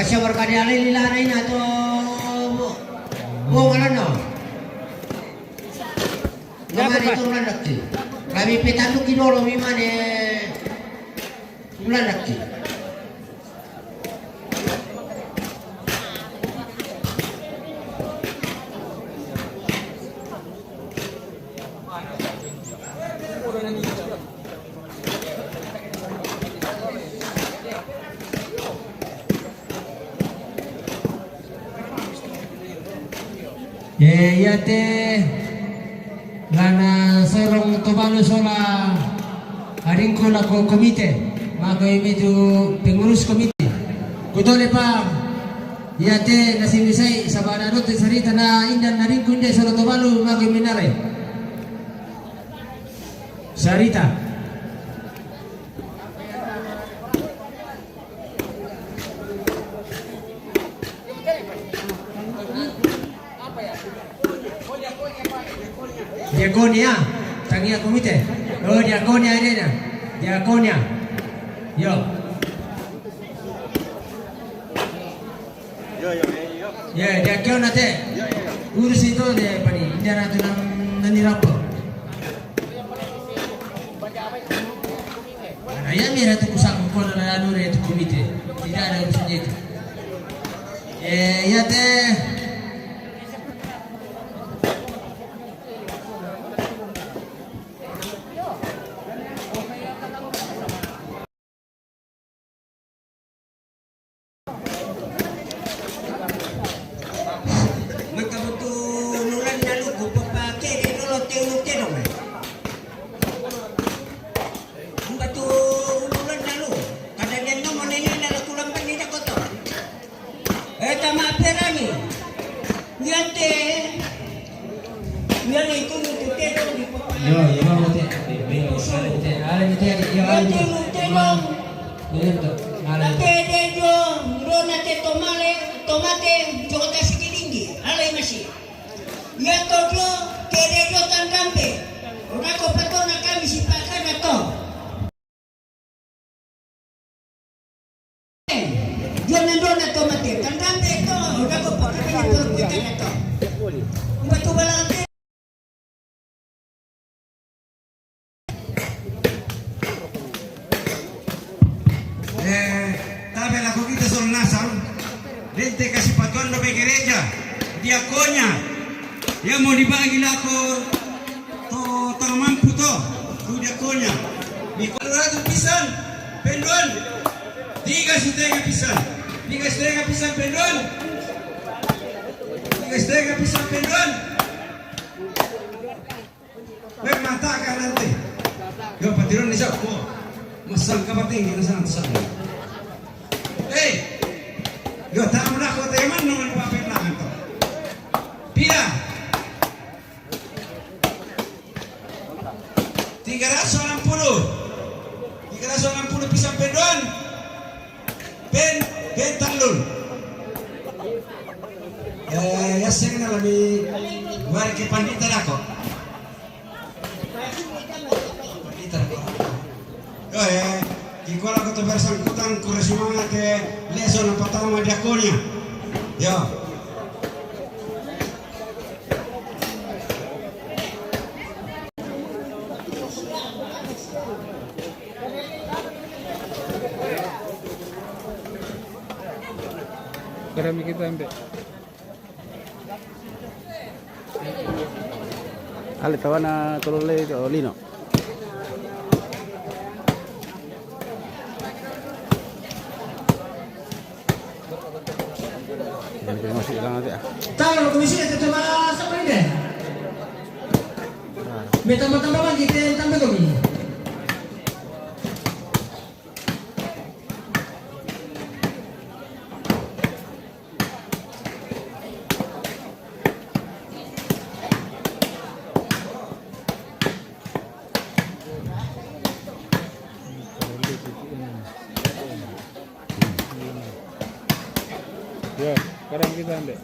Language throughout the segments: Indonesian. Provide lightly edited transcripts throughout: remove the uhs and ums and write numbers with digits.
Pasya berkali lilarin atau buang ano? Naman itong lanakti. Kami pitalo kinolo miman lanakti. Yate lana sorong tobalo sola haringko na ko komite maka medyo pengurus komite kutole pa yate nasimisay sa bananot sarita na indan na rin kundi sa tobalo maka minare sarita Diakonia, tangia komite. Oh, diakonia ini na. Diakonia. Yo. Ya, diakonia te. Urus itu deh, pani. Dia ratu nani rapo. Ayam ni ratu kusang kono na anu ratu komite. Tidak ada urusannya itu. Ya teh. Tabela ko kita sul nasal. Dente kasih patuan do gereja. Diakonya. Ya mau dibagi lako to tang mampu to. Tu diakonya. Di kolorado pisan. Pendon. 3,5 pisan. 3,5 pisan pendon. 3,5 pisan pendon. Baik mata kan nanti. Yo patiron ni siapa? Masang kapating kita sana sana. Yo tamu nak kau teman nongan papel nak tu. Pila. 360 pisang pendon. Ben talun. Ya sing na lagi luar ke pandita ako. Pandita ako. Yo ikuala ko to bersangkutan kuresuma ke leso na patama diakonia. Yo. Karami kita ambil. Ale tawana tolole olino. Masih lang natin. Tayo komisi ito sa sa pwede. May tambang lagi kita tambah kami. Ya, sekarang kita ambil.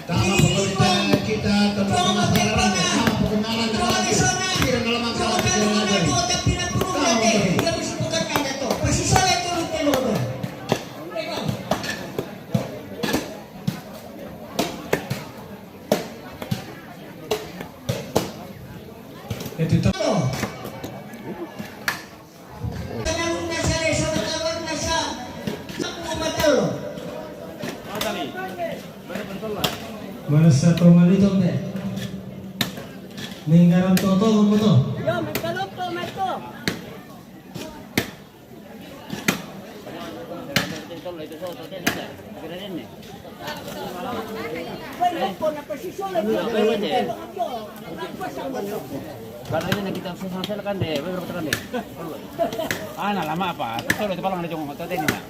Tama po kita lagi sana. Kalau kalian mana itu udah pindah purungnya deh. Dia mesti bukan ada tuh. Pasti saya turun telur. Itu tuh. Tanang nasa resa matawag nasa sakmo matalo. Mana satu malito deh. Ninggaran toto mo to. Yo, may kalop to, may to. Bueno, con la precisión le digo, Karena ini kita susah kan deh, baru kan deh. Nah lama apa? Terus itu paling ada jong hotel ini nak.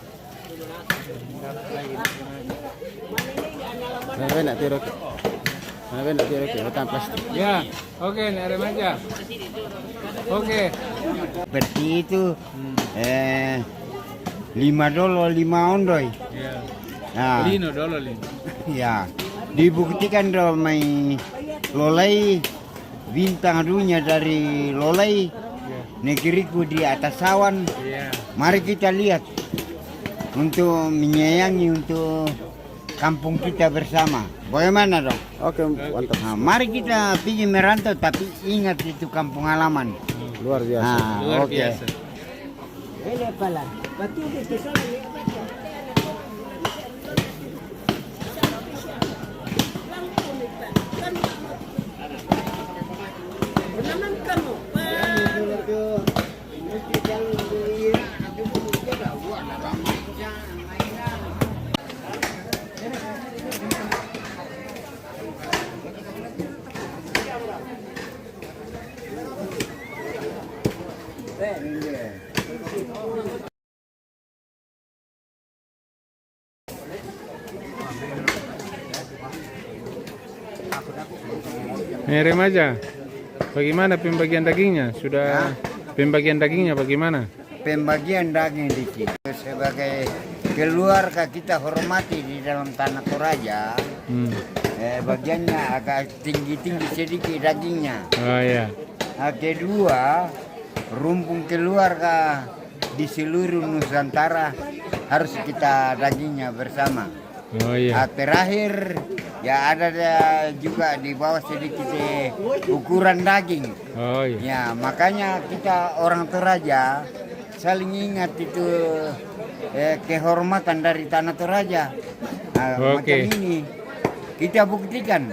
Mana nak tirok? Mana nak tirok? Hutan plastik. Ya, oke, nih remaja. Oke. Seperti itu. 5 dolar 5 ondoy. Ya. Nah, Lino dolo lino. ya. Dibuktikan dong mai lolai bintang dunia dari lolai negeriku di atas awan. Iya. Mari kita lihat untuk menyayangi untuk kampung kita bersama. Bagaimana dong? Oke, mantap. Nah, mari kita pergi merantau tapi ingat itu kampung halaman. Luar biasa. Nah, Luar oke. biasa. Ele pala. Batu que solo le naman kamu. Nih remaja. Bagaimana pembagian dagingnya? Sudah pembagian dagingnya bagaimana? Pembagian daging dikit sebagai keluarga kita hormati di dalam tanah Toraja. Bagiannya agak tinggi-tinggi sedikit dagingnya. Oh ya. Nah, kedua, rumpun keluarga di seluruh Nusantara harus kita dagingnya bersama. Oh iya. Terakhir ya ada juga di bawah sedikit ukuran daging. Oh iya. Ya makanya kita orang Toraja saling ingat itu kehormatan dari tanah Toraja. Nah, Oke. macam ini kita buktikan.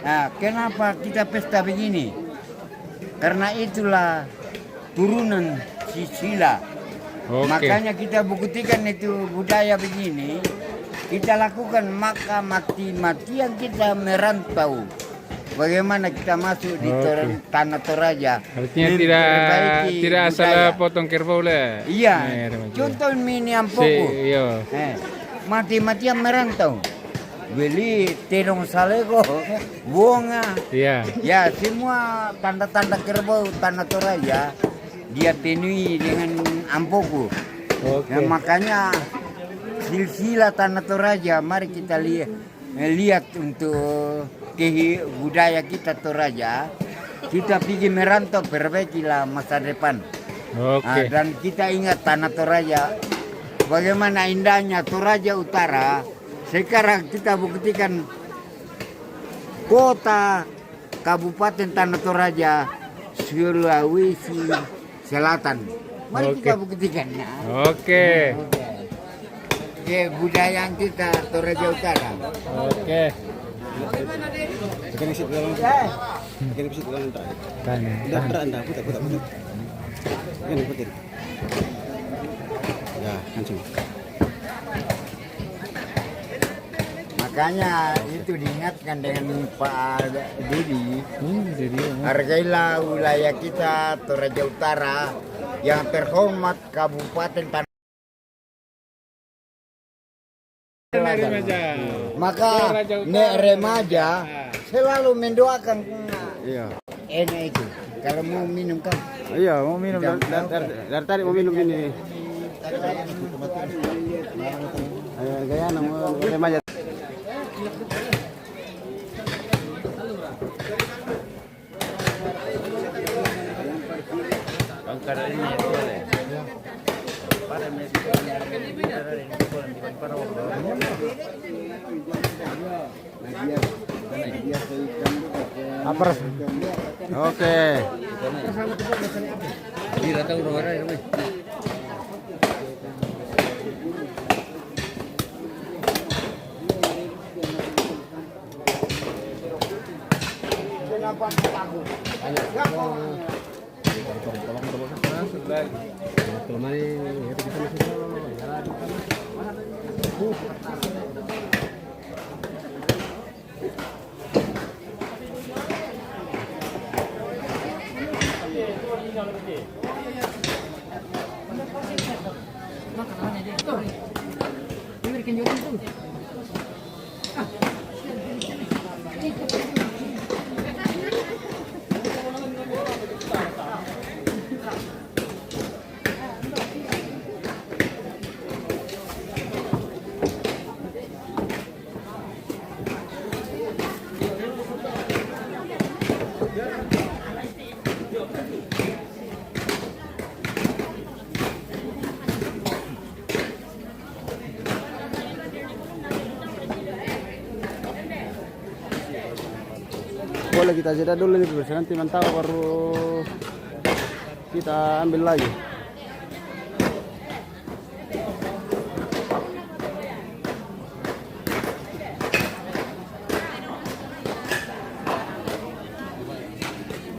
Nah, kenapa kita pesta begini? Karena itulah turunan Sisila. Oke. Makanya kita buktikan itu budaya begini. Kita lakukan maka mati-matian kita merantau. Bagaimana kita masuk di tanah Toraja? Artinya memperbaiki tidak asal budaya. potong kerbau lah. Iya. Nih, remaja. Contoh mini ampoku. Iya. Mati-matian merantau. Beli terong salego, bunga. Iya. Ya semua tanda-tanda kerbau tanah Toraja dia penuhi dengan ampoku. Oke. Nah, makanya silsilah tanah Toraja mari kita lihat untuk budaya kita Toraja. Kita pergi merantau perbaikilah masa depan. Oke. Dan kita ingat tanah Toraja. Bagaimana indahnya Toraja Utara. Sekarang kita buktikan kota Kabupaten Tanah Toraja Sulawesi Selatan. Mari kita buktikan ya. Oke. Budaya kita Toraja Utara. Oke. Sekarang isi dalam. Sekarang isi dalam tak. Tanya. Dah, dah, putar. Ini putar. Ya, langsung. Makanya itu diingatkan dengan Pak Didi. Jadi Hargailah wilayah kita Toraja Utara yang terhormat Kabupaten Tanah. remaja. Maka Toraja Utara. nek remaja selalu mendoakan Iya. enak itu. Kalau mau minum kan. Iya, mau minum dari tadi mau minum ini. Gaya nama remaja. Kada ini ya boleh. Para mediko para Apres. Oke. Bila tahu nomor ini. Boleh kita jeda dulu nih pemirsa, nanti mantau baru kita ambil lagi.